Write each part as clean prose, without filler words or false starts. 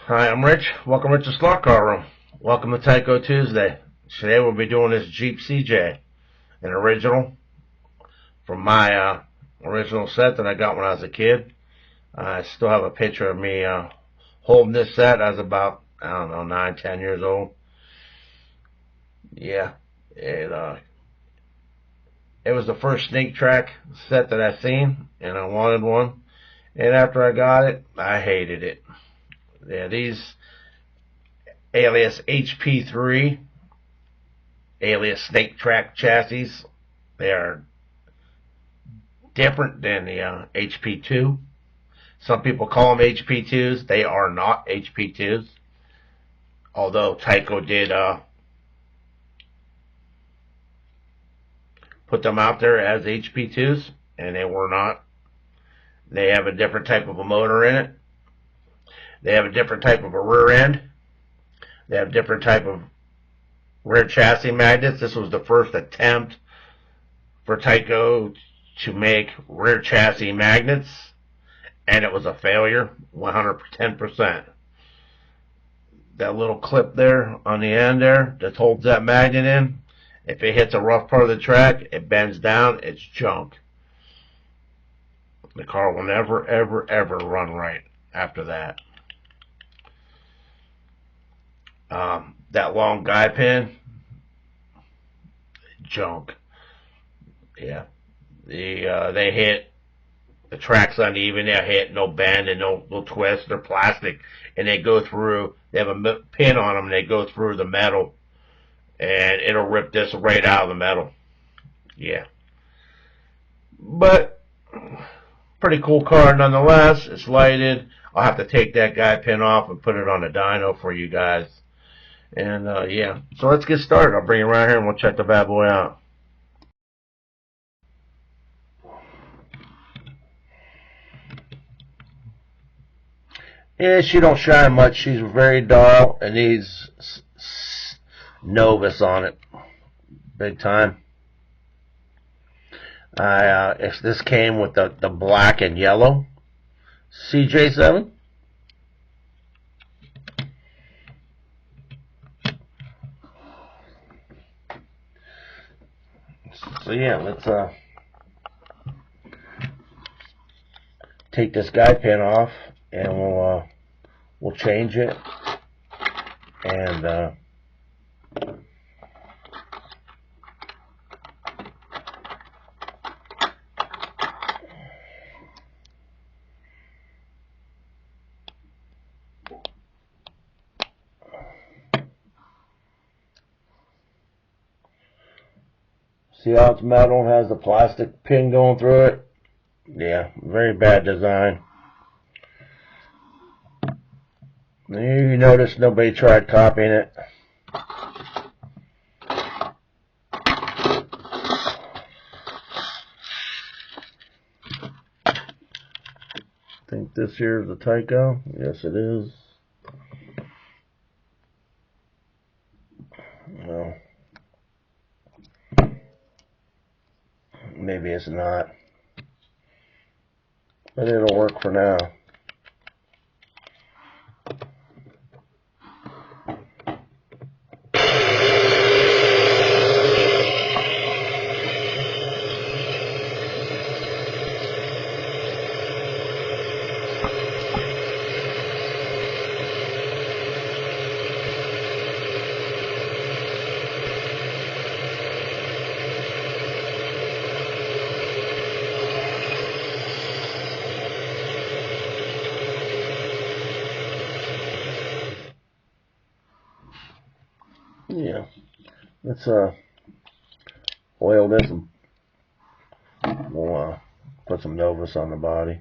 Hi, I'm Rich. Welcome to Rich's Slot Car Room. Welcome to Tyco Tuesday. Today we'll be doing this Jeep CJ, an original from my original set that I got when I was a kid. I still have a picture of me holding this set. I was about, I don't know, 9, 10 years old. Yeah, it was the first snake track set that I seen, and I wanted one. And after I got it, I hated it. Yeah, these alias HP3, alias snake track chassis, they are different than the HP2. Some people call them HP2s. They are not HP2s. Although Tyco did put them out there as HP2s, and they were not. They have a different type of a motor in it. They have a different type of a rear end. They have different type of rear chassis magnets. This was the first attempt for Tyco to make rear chassis magnets, and it was a failure, 110%. That little clip there on the end there that holds that magnet in, if it hits a rough part of the track, it bends down, it's junk. The car will never, ever, ever run right after that. That long guide pin, junk. Yeah. They hit, the track's uneven, they hit, no bend and no twist. They're plastic, and they go through, they have a pin on them, and they go through the metal, and it'll rip this right out of the metal. Yeah. But, pretty cool car nonetheless. It's lighted. I'll have to take that guide pin off and put it on a dyno for you guys. And, yeah. So let's get started. I'll bring it right here and we'll check the bad boy out. Yeah, she don't shine much. She's very dull and needs Novus on it. Big time. If this came with the black and yellow CJ7. So yeah, let's take this guide pin off, and we'll change it, and see how it's metal and has the plastic pin going through it? Yeah, very bad design. You notice nobody tried copying it. I think this here is a Tyco. Yes, it is. Well, maybe it's not, but it'll work for now. Yeah, let's oil this and we'll put some Novus on the body.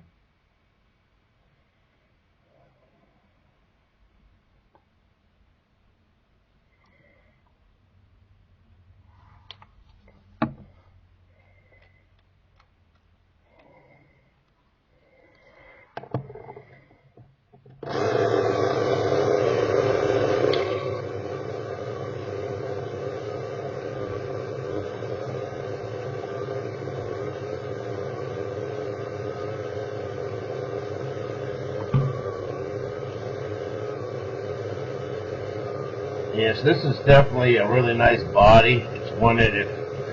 Yes, this is definitely a really nice body. It's one that if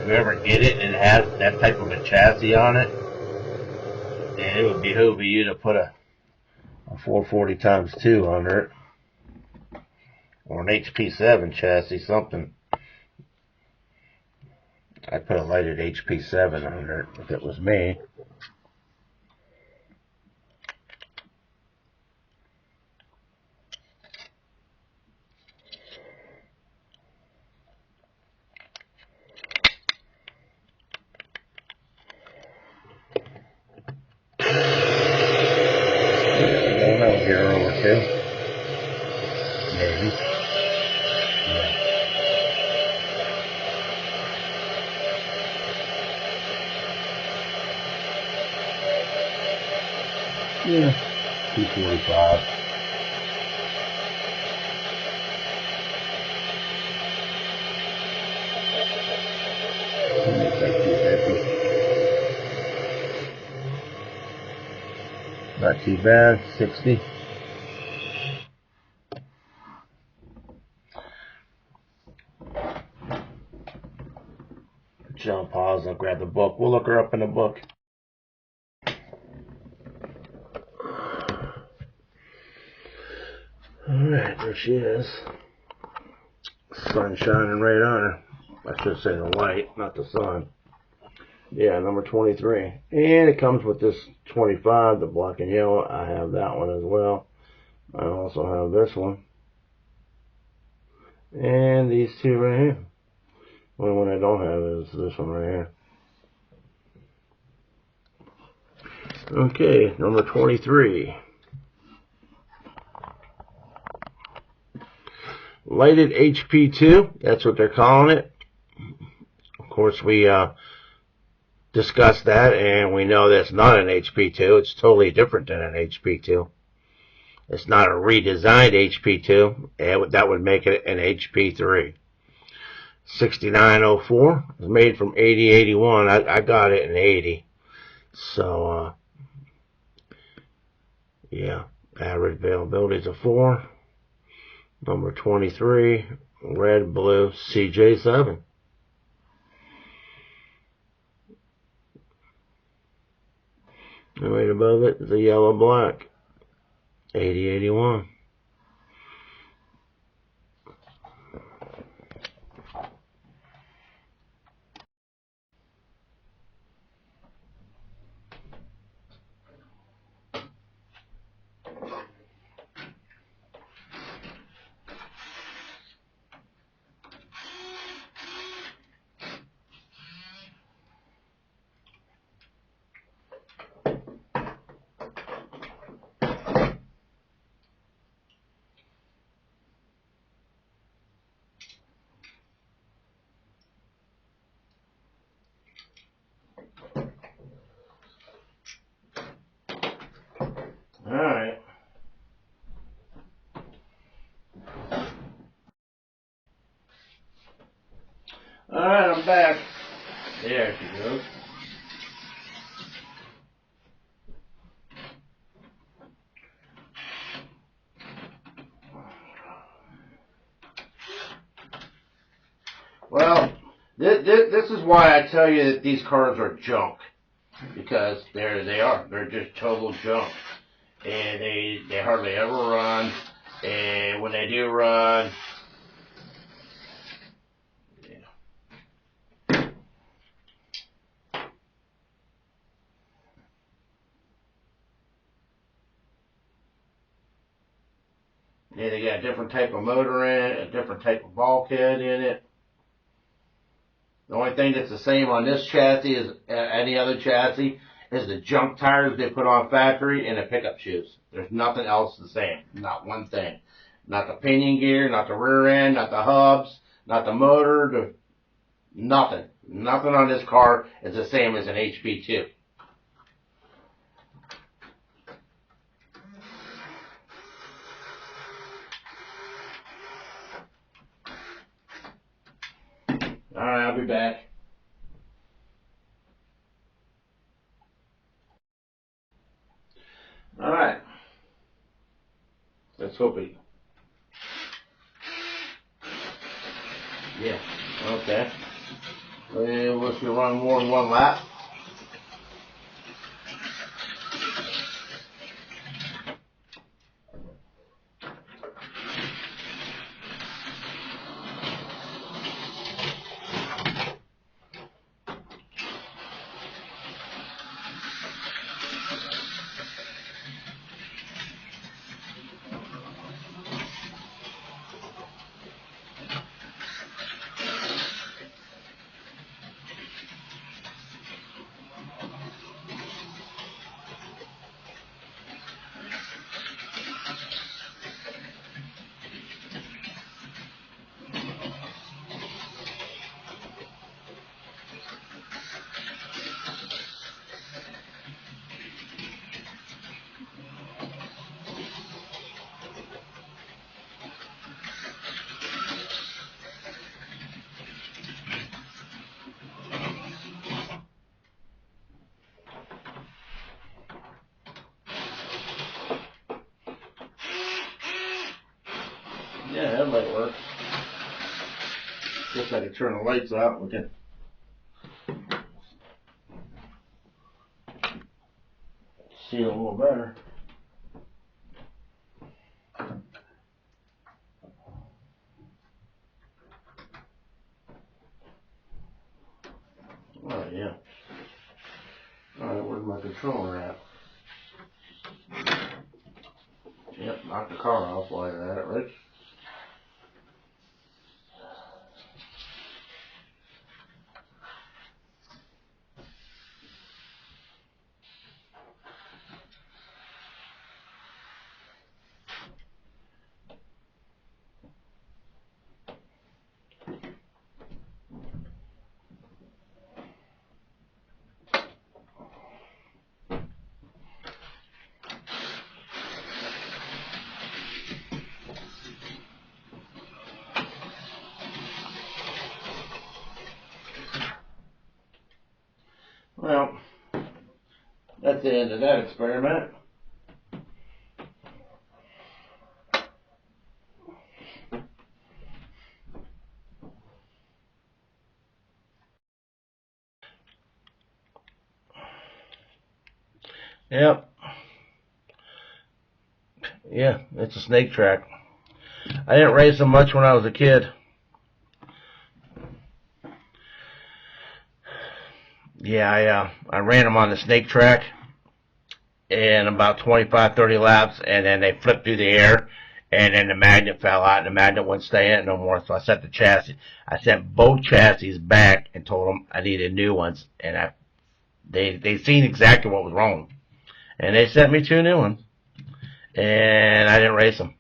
you ever get it and it has that type of a chassis on it, and it would behoove you to put a 440 times 2 under it, or an HP7 chassis, something. I'd put a lighted HP7 under it if it was me. That'll get her over too. Maybe. Yeah. 245. Make that 250. Not too bad. 60. John, pause. I'll grab the book. We'll look her up in the book. Alright, there she is. Sun shining right on her. I should say the light, not the sun. Yeah, number 23. And it comes with this 25, the black and yellow. I have that one as well. I also have this one. And these two right here. The only one I don't have is this one right here. Okay, number 23. Lighted HP2, that's what they're calling it. Of course, we discussed that, and we know that's not an HP2. It's totally different than an HP2. It's not a redesigned HP2. That would make it an HP3. 6904 is made from 8081. I got it in 80. So, yeah, average availability is a 4. Number 23, red, blue, CJ7. And right above it is a yellow, black, 8081. Alright. Alright, I'm back. There she goes. Well, this is why I tell you that these cars are junk. Because they are. They're just total junk. And they hardly ever run. And when they do run, yeah, they got a different type of motor in it, a different type of bulkhead in it. The only thing that's the same on this chassis as any other chassis is the junk tires they put on factory and the pickup shoes. There's nothing else the same. Not one thing. Not the pinion gear, not the rear end, not the hubs, not the motor, nothing. Nothing on this car is the same as an HP2. Alright, I'll be back. Alright. Let's hope it Yeah. Okay. If you run more than one lap. Yeah, that might work. Guess I could turn the lights out. We can see it a little better. Oh yeah. Alright, where's my controller at? Yep, knock the car off while you're at it, right? Well, that's the end of that experiment. Yep. Yeah, it's a snake track. I didn't race them much when I was a kid. Yeah, I ran them on the snake track in about 25, 30 laps, and then they flipped through the air, and then the magnet fell out, and the magnet wouldn't stay in it no more. So I sent both chassis back and told them I needed new ones, and they seen exactly what was wrong, and they sent me 2 new ones, and I didn't race them.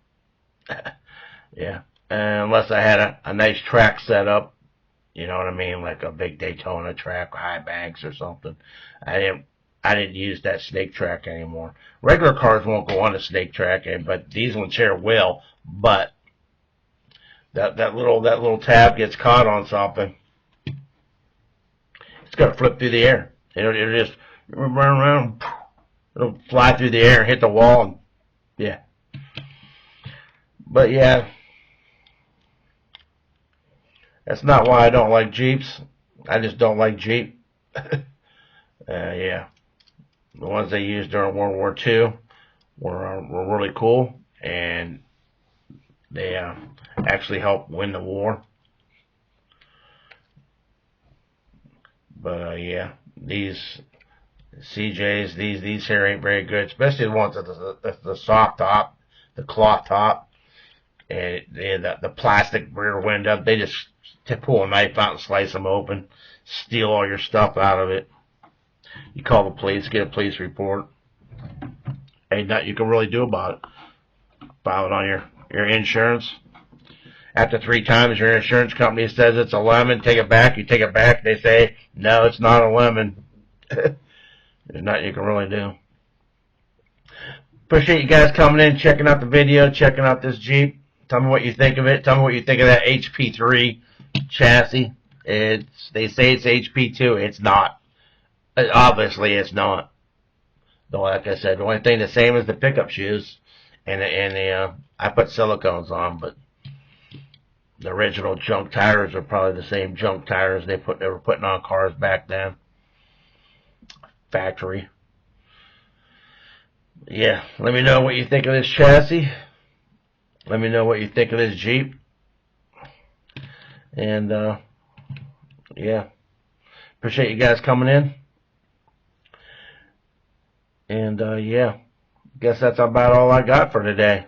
Yeah, unless I had a nice track set up. You know what I mean? Like a big Daytona track, high banks or something. I didn't I didn't use that snake track anymore. Regular cars won't go on the snake track, but these ones here will. But that little tab gets caught on something. It's gonna flip through the air. It'll just run around. It'll fly through the air, hit the wall, and yeah. But yeah, that's not why I don't like Jeeps. I just don't like Jeep. Yeah. The ones they used during World War II were really cool, and they actually helped win the war. But yeah, these CJs, these here ain't very good, especially the ones with the soft top, the cloth top, and the plastic rear window. They just pull a knife out and slice them open, steal all your stuff out of it. You call the police, get a police report. Ain't nothing you can really do about it. File it on your insurance. After 3 times your insurance company says it's a lemon, take it back. You take it back, they say, no, it's not a lemon. There's nothing you can really do. Appreciate you guys coming in, checking out the video, checking out this Jeep. Tell me what you think of it. Tell me what you think of that HP3 chassis. They say it's HP2. It's not. Obviously, it's not. Though, like I said, the only thing the same is the pickup shoes, and I put silicones on, but The original junk tires are probably the same junk tires they were putting on cars back then. Factory. Yeah, let me know what you think of this chassis. Let me know what you think of this Jeep. And yeah, appreciate you guys coming in. And yeah, guess that's about all I got for today.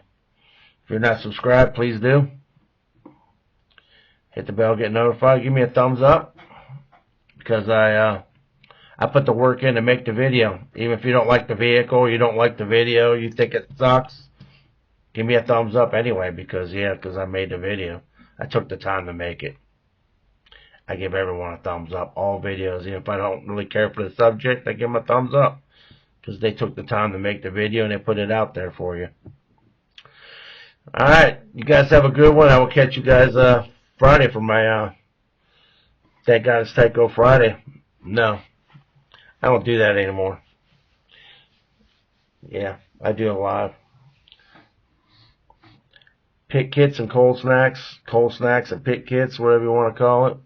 If you're not subscribed, please do. Hit the bell, get notified. Give me a thumbs up, because I put the work in to make the video. Even if you don't like the vehicle, you don't like the video, you think it sucks, give me a thumbs up anyway, because I made the video. I took the time to make it. I give everyone a thumbs up. All videos, even if I don't really care for the subject, I give them a thumbs up, because they took the time to make the video and they put it out there for you. Alright, you guys have a good one. I will catch you guys Friday for my Thank God It's Tyco Friday. No, I don't do that anymore. Yeah, I do a lot. Pit kits and cold snacks and pit kits, whatever you want to call it.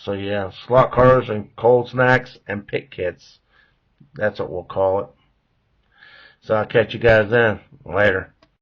So yeah, slot cars and cold snacks and pit kits. That's what we'll call it. So I'll catch you guys then. Later.